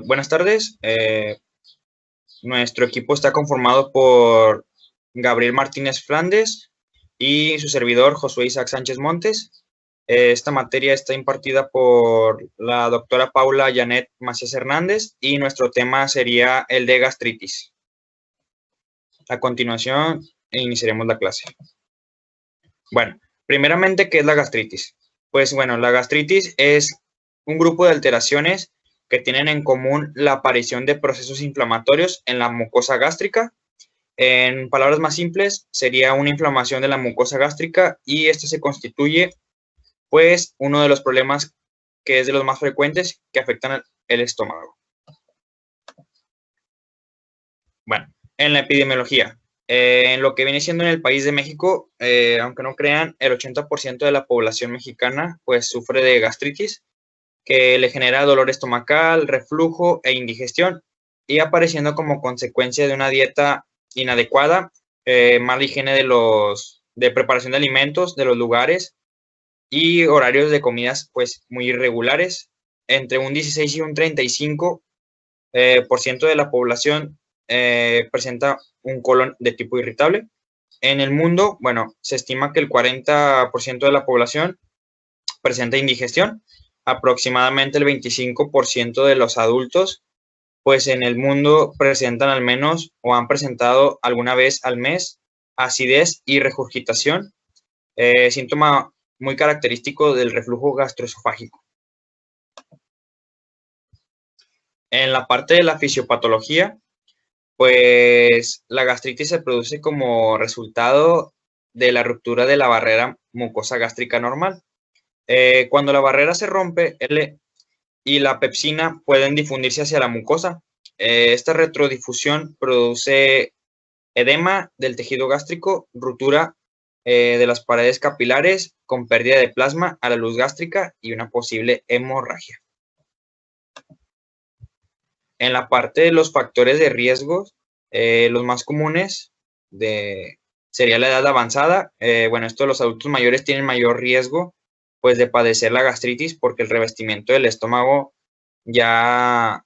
Buenas tardes. Nuestro equipo está conformado por Gabriel Martínez Flandes y su servidor Josué Isaac Sánchez Montes. Esta materia está impartida por la doctora Paula Janet Macías Hernández y nuestro tema sería el de gastritis. A continuación, iniciaremos la clase. Bueno, primeramente, ¿qué es la gastritis? Pues bueno, la gastritis es un grupo de alteraciones que tienen en común la aparición de procesos inflamatorios en la mucosa gástrica. En palabras más simples, sería una inflamación de la mucosa gástrica y esto se constituye, pues, uno de los problemas que es de los más frecuentes que afectan el estómago. Bueno, en la epidemiología, en lo que viene siendo en el país de México, aunque no crean, el 80% de la población mexicana, pues, sufre de gastritis, que le genera dolor estomacal, reflujo e indigestión, y apareciendo como consecuencia de una dieta inadecuada, mala higiene de preparación de alimentos, de los lugares y horarios de comidas pues muy irregulares. Entre un 16 y un 35% por ciento de la población presenta un colon de tipo irritable. En el mundo, bueno, se estima que el 40% de la población presenta indigestión. Aproximadamente el 25% de los adultos, pues en el mundo presentan al menos o han presentado alguna vez al mes acidez y regurgitación, síntoma muy característico del reflujo gastroesofágico. En la parte de la fisiopatología, pues la gastritis se produce como resultado de la ruptura de la barrera mucosa gástrica normal. Cuando la barrera se rompe, y la pepsina pueden difundirse hacia la mucosa. Esta retrodifusión produce edema del tejido gástrico, ruptura de las paredes capilares con pérdida de plasma a la luz gástrica y una posible hemorragia. En la parte de los factores de riesgo, los más comunes sería la edad avanzada. Bueno, los adultos mayores tienen mayor riesgo pues de padecer la gastritis porque el revestimiento del estómago ya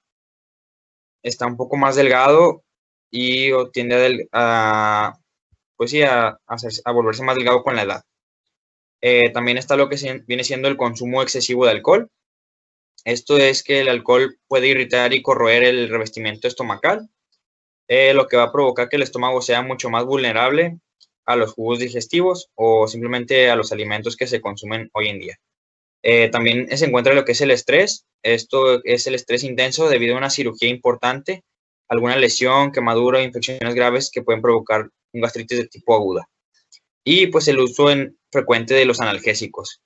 está un poco más delgado y tiende a volverse más delgado con la edad. También está lo que viene siendo el consumo excesivo de alcohol. Esto es que el alcohol puede irritar y corroer el revestimiento estomacal, lo que va a provocar que el estómago sea mucho más vulnerable a los jugos digestivos o simplemente a los alimentos que se consumen hoy en día. También se encuentra lo que es el estrés. Esto es el estrés intenso debido a una cirugía importante, alguna lesión, quemadura o infecciones graves que pueden provocar un gastritis de tipo aguda. Y pues el uso frecuente de los analgésicos.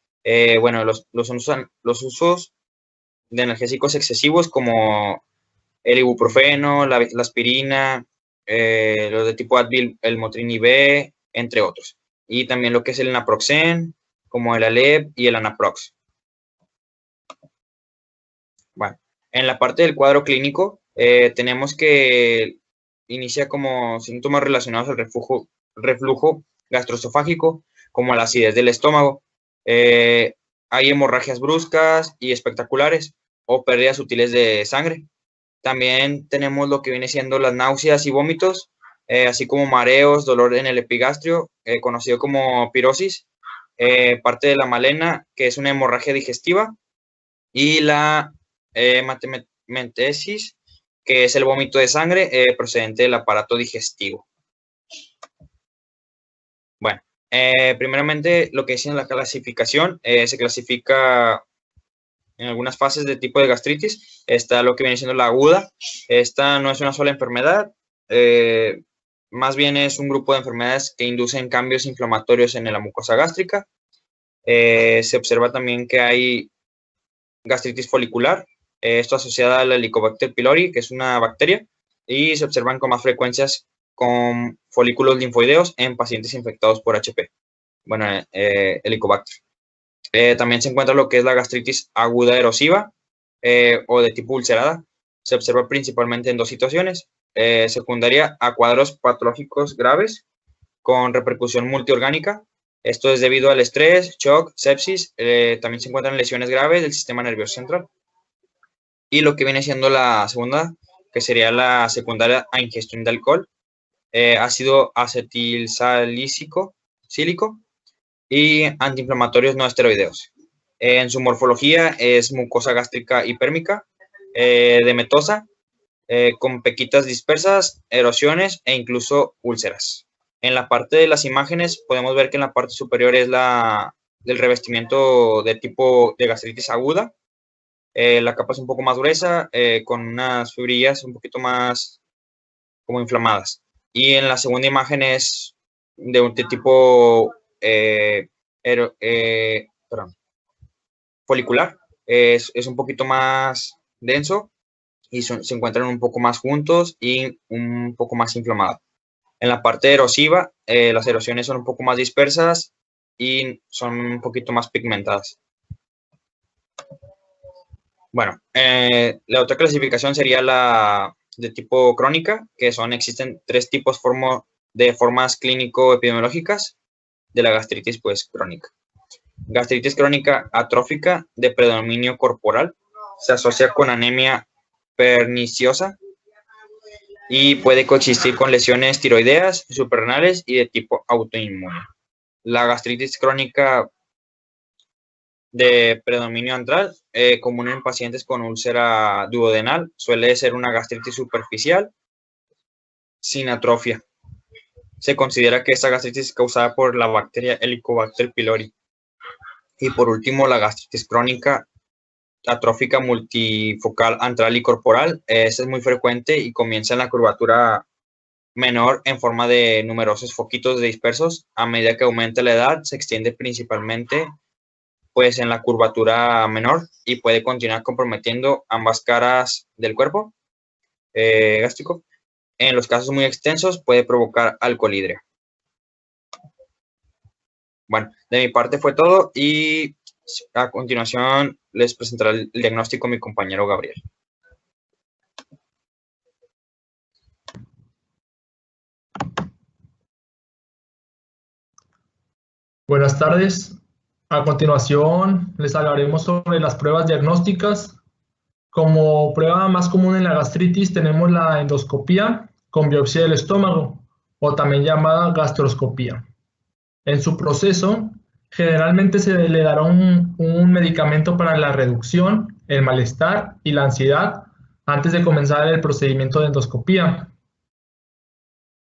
Bueno, los usos de analgésicos excesivos como el ibuprofeno, la aspirina, los de tipo Advil, el Motrin IV, entre otros. Y también lo que es el naproxen, como el Aleve y el Anaprox. Bueno, en la parte del cuadro clínico, tenemos que inicia como síntomas relacionados al reflujo gastroesofágico, como la acidez del estómago. Hay hemorragias bruscas y espectaculares o pérdidas sutiles de sangre. También tenemos lo que viene siendo las náuseas y vómitos, así como mareos, dolor en el epigastrio, conocido como pirosis, parte de la malena, que es una hemorragia digestiva, y la hematemetesis, que es el vómito de sangre procedente del aparato digestivo. Bueno, primeramente lo que es en la clasificación, se clasifica en algunas fases de tipo de gastritis. Está lo que viene siendo la aguda. Esta no es una sola enfermedad, más bien es un grupo de enfermedades que inducen cambios inflamatorios en la mucosa gástrica. Se observa también que hay gastritis folicular, esto asociada a la Helicobacter pylori, que es una bacteria, y se observan con más frecuencias con folículos linfoideos en pacientes infectados por HP. Bueno, Helicobacter. También se encuentra lo que es la gastritis aguda erosiva o de tipo ulcerada. Se observa principalmente en dos situaciones, secundaria a cuadros patológicos graves con repercusión multiorgánica. Esto es debido al estrés, shock, sepsis. También se encuentran lesiones graves del sistema nervioso central. Y lo que viene siendo la segunda, que sería la secundaria a ingestión de alcohol, ácido acetilsalicílico y antiinflamatorios no esteroideos. En su morfología es mucosa gástrica hipérmica, demetosa, con pequitas dispersas, erosiones e incluso úlceras. En la parte de las imágenes podemos ver que en la parte superior es del revestimiento de tipo de gastritis aguda. La capa es un poco más gruesa, con unas fibrillas un poquito más como inflamadas. Y en la segunda imagen es de tipo folicular, es un poquito más denso y se encuentran un poco más juntos y un poco más inflamado. En la parte erosiva, las erosiones son un poco más dispersas y son un poquito más pigmentadas. Bueno, la otra clasificación sería la de tipo crónica, que existen 3 tipos de formas clínico-epidemiológicas de la gastritis pues crónica. Gastritis crónica atrófica de predominio corporal, se asocia con anemia perniciosa y puede coexistir con lesiones tiroideas, suprarrenales y de tipo autoinmune. La gastritis crónica de predominio antral, común en pacientes con úlcera duodenal, suele ser una gastritis superficial sin atrofia. Se considera que esta gastritis es causada por la bacteria Helicobacter pylori. Y por último, la gastritis crónica atrófica multifocal antral y corporal. Esta es muy frecuente y comienza en la curvatura menor en forma de numerosos foquitos dispersos. A medida que aumenta la edad, se extiende principalmente pues en la curvatura menor y puede continuar comprometiendo ambas caras del cuerpo gástrico. En los casos muy extensos puede provocar alcoholidria. Bueno, de mi parte fue todo y a continuación les presentaré el diagnóstico mi compañero Gabriel. Buenas tardes. A continuación les hablaremos sobre las pruebas diagnósticas. Como prueba más común en la gastritis tenemos la endoscopía con biopsia del estómago o también llamada gastroscopía. En su proceso, generalmente se le dará un medicamento para la reducción, el malestar y la ansiedad antes de comenzar el procedimiento de endoscopía.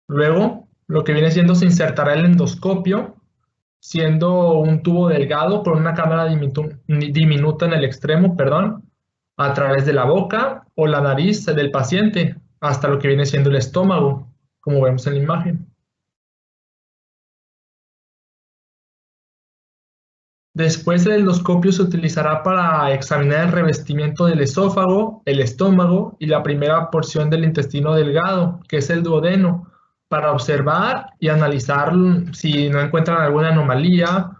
Luego, lo que viene siendo se insertará el endoscopio, siendo un tubo delgado con una cámara diminuta en el extremo, a través de la boca o la nariz del paciente hasta lo que viene siendo el estómago, como vemos en la imagen. Después el endoscopio se utilizará para examinar el revestimiento del esófago, el estómago y la primera porción del intestino delgado, que es el duodeno, para observar y analizar si no encuentran alguna anomalía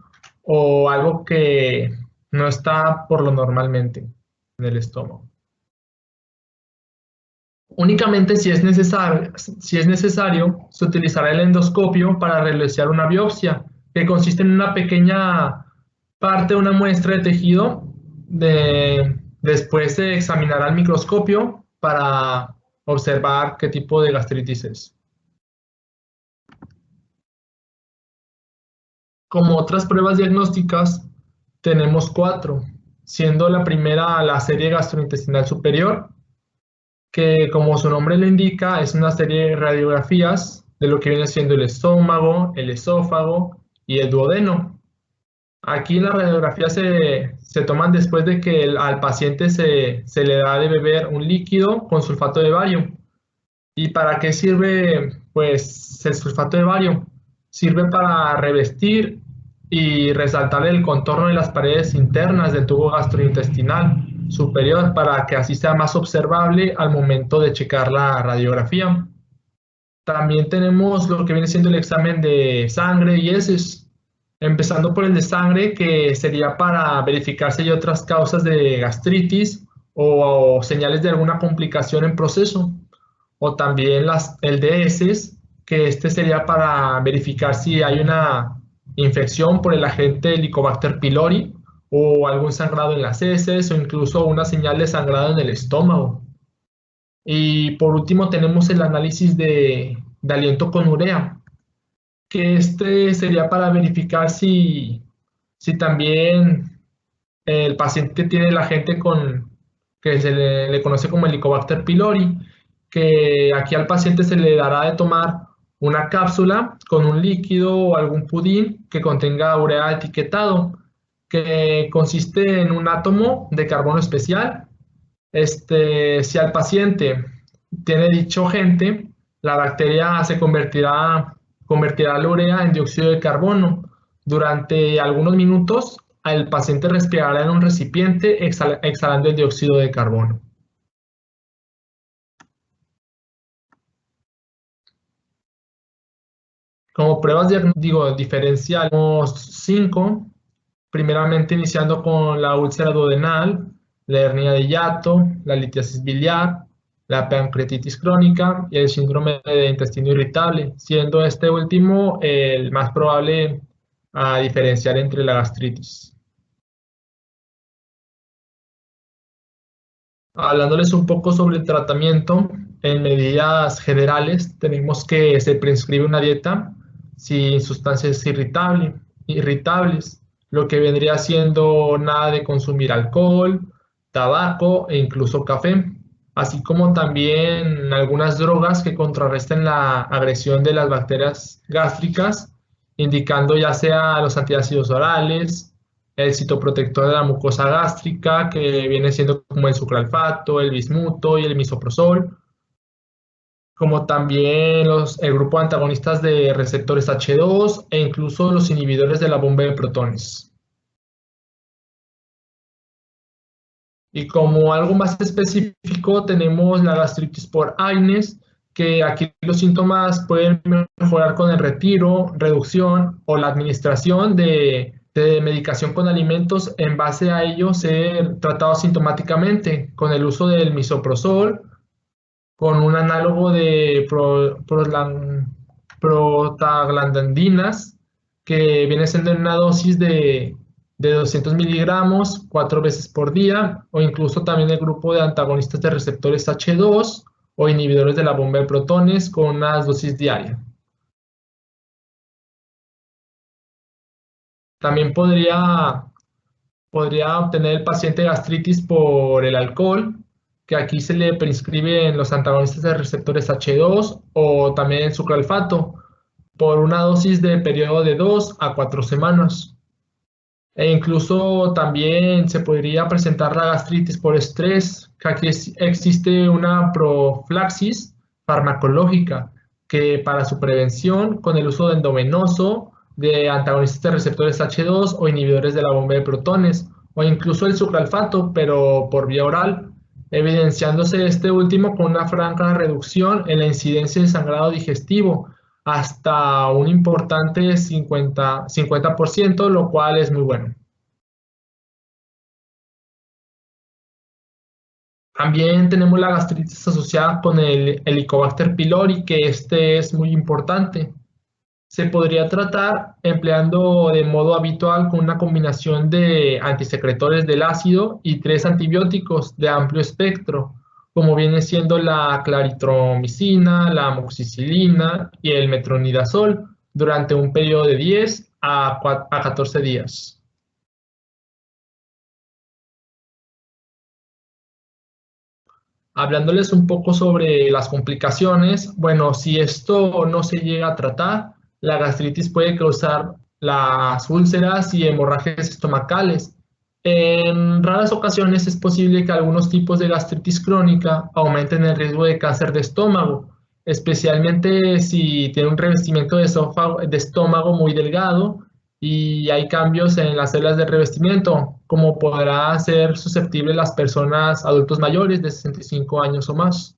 o algo que no está por lo normalmente en el estómago. Únicamente si es necesario, se utilizará el endoscopio para realizar una biopsia, que consiste en una pequeña parte, una muestra de tejido. Después se examinará al microscopio para observar qué tipo de gastritis es. Como otras pruebas diagnósticas, tenemos 4, siendo la primera la serie gastrointestinal superior, que como su nombre lo indica, es una serie de radiografías de lo que viene siendo el estómago, el esófago y el duodeno. Aquí las radiografías se toman después de que al paciente se le da de beber un líquido con sulfato de bario. ¿Y para qué sirve pues el sulfato de bario? Sirve para revestir y resaltar el contorno de las paredes internas del tubo gastrointestinal superior para que así sea más observable al momento de checar la radiografía. También tenemos lo que viene siendo el examen de sangre y heces, empezando por el de sangre, que sería para verificar si hay otras causas de gastritis o señales de alguna complicación en proceso, o también el de heces, que este sería para verificar si hay una infección por el agente Helicobacter pylori o algún sangrado en las heces o incluso una señal de sangrado en el estómago. Y por último tenemos el análisis de aliento con urea, que este sería para verificar si también el paciente tiene el agente que le conoce como Helicobacter pylori, que aquí al paciente se le dará de tomar una cápsula con un líquido o algún pudín que contenga urea etiquetado, que consiste en un átomo de carbono especial. Si al paciente tiene dicho agente, la bacteria convertirá la urea en dióxido de carbono. Durante algunos minutos, el paciente respirará en un recipiente exhalando el dióxido de carbono. Como pruebas diferenciales, tenemos 5, primeramente iniciando con la úlcera duodenal, la hernia de hiato, la litiasis biliar, la pancreatitis crónica y el síndrome de intestino irritable, siendo este último el más probable a diferenciar entre la gastritis. Hablándoles un poco sobre el tratamiento, en medidas generales tenemos que se prescribe una dieta sin sustancias irritables, lo que vendría siendo nada de consumir alcohol, tabaco e incluso café, así como también algunas drogas que contrarresten la agresión de las bacterias gástricas, indicando ya sea los antiácidos orales, el citoprotector de la mucosa gástrica, que viene siendo como el sucralfato, el bismuto y el misoprostol, como también el grupo de antagonistas de receptores H2 e incluso los inhibidores de la bomba de protones. Y como algo más específico tenemos la gastritis por Aines, que aquí los síntomas pueden mejorar con el retiro, reducción o la administración de medicación con alimentos en base a ello ser tratado sintomáticamente con el uso del misoprostol, con un análogo de prostaglandinas, que viene siendo en una dosis de 200 miligramos 4 veces por día, o incluso también el grupo de antagonistas de receptores H2 o inhibidores de la bomba de protones con unas dosis diarias. También podría obtener el paciente gastritis por el alcohol, que aquí se le prescriben los antagonistas de receptores H2 o también el sucralfato por una dosis de periodo de 2 a 4 semanas. E incluso también se podría presentar la gastritis por estrés, que aquí existe una profilaxis farmacológica que para su prevención con el uso de endovenoso de antagonistas de receptores H2 o inhibidores de la bomba de protones, o incluso el sucralfato, pero por vía oral, evidenciándose este último con una franca reducción en la incidencia de sangrado digestivo, hasta un importante 50%, lo cual es muy bueno. También tenemos la gastritis asociada con el Helicobacter pylori, que este es muy importante. Se podría tratar empleando de modo habitual con una combinación de antisecretores del ácido y 3 antibióticos de amplio espectro, como viene siendo la claritromicina, la amoxicilina y el metronidazol, durante un periodo de 10 a 14 días. Hablándoles un poco sobre las complicaciones, bueno, si esto no se llega a tratar, la gastritis puede causar las úlceras y hemorragias estomacales. En raras ocasiones es posible que algunos tipos de gastritis crónica aumenten el riesgo de cáncer de estómago, especialmente si tiene un revestimiento de estómago muy delgado y hay cambios en las células de revestimiento, como podrá ser susceptible las personas adultos mayores de 65 años o más.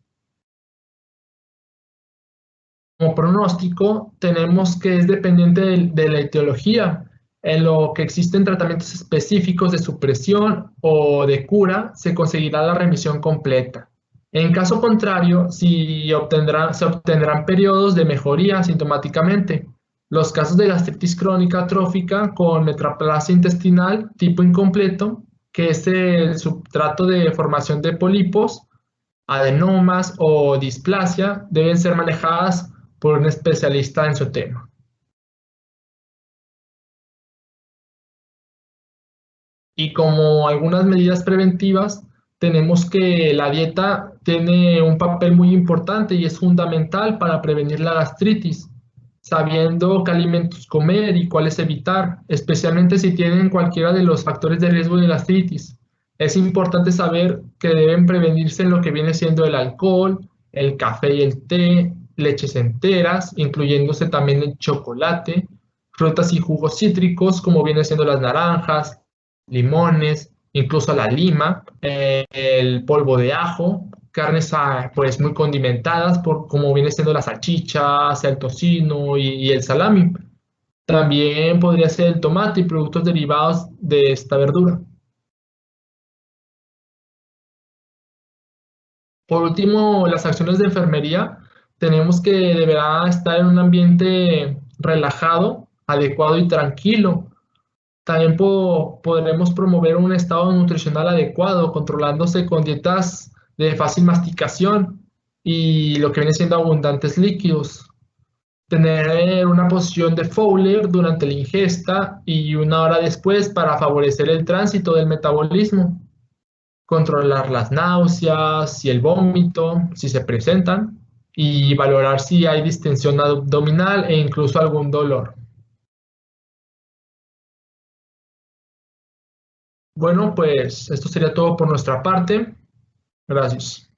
Como pronóstico, tenemos que es dependiente de la etiología, en lo que existen tratamientos específicos de supresión o de cura, se conseguirá la remisión completa. En caso contrario, se obtendrán periodos de mejoría sintomáticamente, Los casos de gastritis crónica atrófica con metaplasia intestinal tipo incompleto, que es el substrato de formación de pólipos, adenomas o displasia, deben ser manejadas por un especialista en su tema. Y como algunas medidas preventivas, tenemos que la dieta tiene un papel muy importante y es fundamental para prevenir la gastritis, sabiendo qué alimentos comer y cuáles evitar, especialmente si tienen cualquiera de los factores de riesgo de gastritis. Es importante saber que deben prevenirse en lo que viene siendo el alcohol, el café y el té, leches enteras, incluyéndose también el chocolate, frutas y jugos cítricos, como vienen siendo las naranjas, limones, incluso la lima, el polvo de ajo, carnes pues muy condimentadas, por, como viene siendo las salchichas, el tocino y el salami. También podría ser el tomate y productos derivados de esta verdura. Por último, las acciones de enfermería. Tenemos que deberá estar en un ambiente relajado, adecuado y tranquilo. También podremos promover un estado nutricional adecuado, controlándose con dietas de fácil masticación y lo que viene siendo abundantes líquidos. Tener una posición de Fowler durante la ingesta y una hora después para favorecer el tránsito del metabolismo. Controlar las náuseas y el vómito, si se presentan, y valorar si hay distensión abdominal e incluso algún dolor. Bueno, pues esto sería todo por nuestra parte. Gracias.